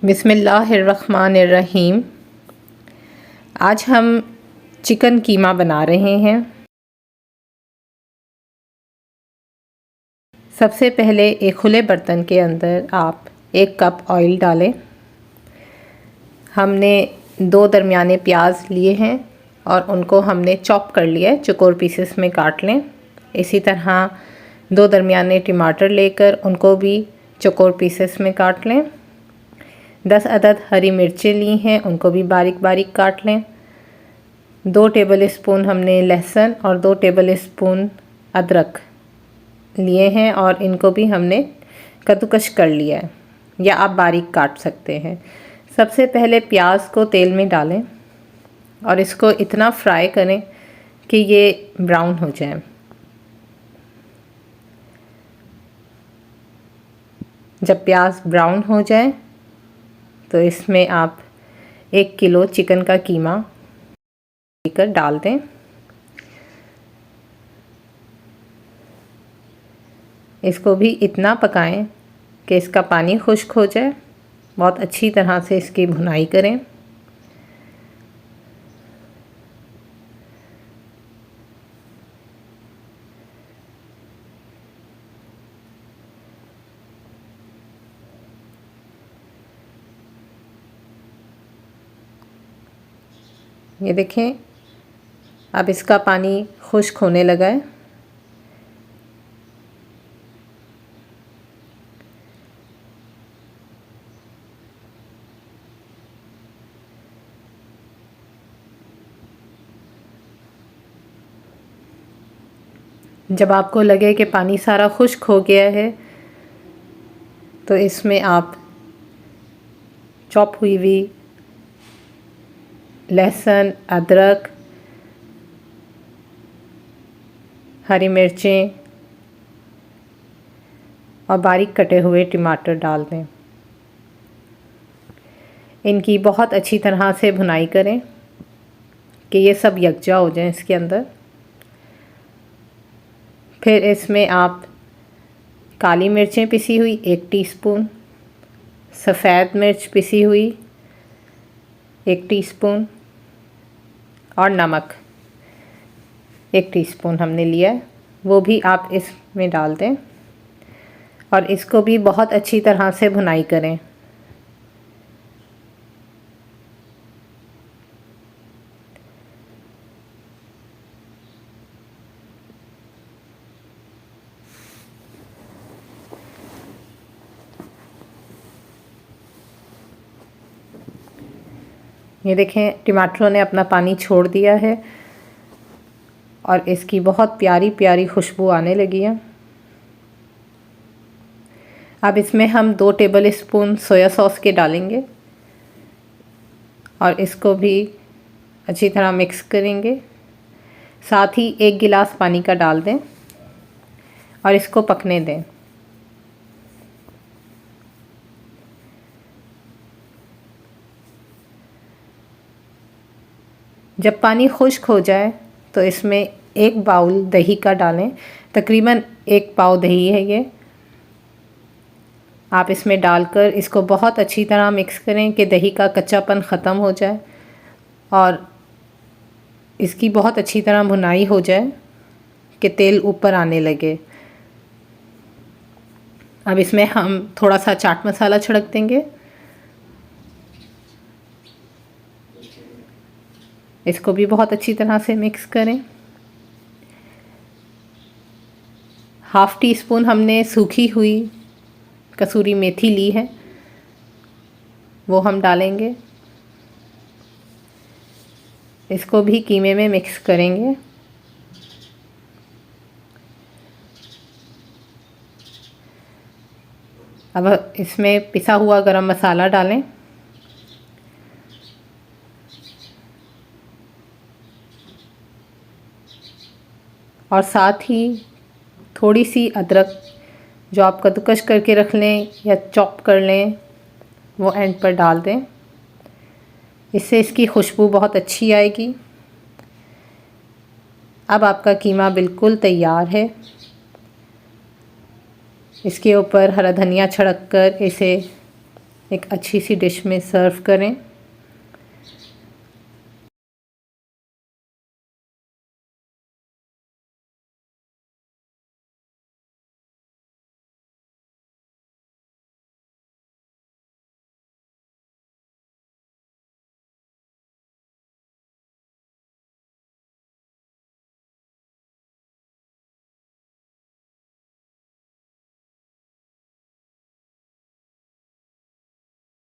बिस्मिल्लाहिर्रहमानिर्रहीम। आज हम चिकन कीमा बना रहे हैं। सबसे पहले एक खुले बर्तन के अंदर आप 1 कप ऑयल डालें। हमने 2 दरमियाने प्याज लिए हैं और उनको हमने चॉप कर लिया है, चौकोर पीसेस में काट लें। इसी तरह 2 दरमियाने टमाटर लेकर उनको भी चौकोर पीसेस में काट लें। 10 अदद हरी मिर्चें ली हैं, उनको भी बारीक बारीक काट लें। 2 टेबल स्पून हमने लहसुन और 2 टेबल स्पून अदरक लिए हैं और इनको भी हमने कद्दूकश कर लिया है या आप बारीक काट सकते हैं। सबसे पहले प्याज को तेल में डालें और इसको इतना फ्राई करें कि ये ब्राउन हो जाए। जब प्याज ब्राउन हो जाए तो इसमें आप 1 किलो चिकन का कीमा लेकर डाल दें। इसको भी इतना पकाएं कि इसका पानी खुश्क हो जाए। बहुत अच्छी तरह से इसकी भुनाई करें। ये देखें, अब इसका पानी खुश्क होने लगा है। जब आपको लगे कि पानी सारा खुश्क हो गया है तो इसमें आप चॉप हुई हुई लहसुन, अदरक, हरी मिर्चें और बारीक कटे हुए टमाटर डाल दें। इनकी बहुत अच्छी तरह से भुनाई करें कि ये सब यकजा हो जाए इसके अंदर। फिर इसमें आप काली मिर्चें पिसी हुई 1 टीस्पून, सफ़ेद मिर्च पिसी हुई 1 टीस्पून और नमक 1 टीस्पून हमने लिया है, वो भी आप इसमें डाल दें और इसको भी बहुत अच्छी तरह से भुनाई करें। ये देखें, टमाटरों ने अपना पानी छोड़ दिया है और इसकी बहुत प्यारी प्यारी खुशबू आने लगी है। अब इसमें हम 2 टेबल स्पून सोया सॉस के डालेंगे और इसको भी अच्छी तरह मिक्स करेंगे। साथ ही 1 गिलास पानी का डाल दें और इसको पकने दें। जब पानी खुश्क हो जाए तो इसमें 1 बाउल दही का डालें। तकरीबन 1 पाव दही है ये। आप इसमें डालकर इसको बहुत अच्छी तरह मिक्स करें कि दही का कच्चापन ख़त्म हो जाए और इसकी बहुत अच्छी तरह भुनाई हो जाए कि तेल ऊपर आने लगे। अब इसमें हम थोड़ा सा चाट मसाला छिड़क देंगे। इसको भी बहुत अच्छी तरह से मिक्स करें। ½ टीस्पून हमने सूखी हुई कसूरी मेथी ली है, वो हम डालेंगे। इसको भी कीमे में मिक्स करेंगे। अब इसमें पिसा हुआ गरम मसाला डालें और साथ ही थोड़ी सी अदरक जो आप कद्दूकश करके रख लें या चॉप कर लें वो एंड पर डाल दें। इससे इसकी खुशबू बहुत अच्छी आएगी। अब आपका कीमा बिल्कुल तैयार है। इसके ऊपर हरा धनिया छिड़क कर इसे एक अच्छी सी डिश में सर्व करें।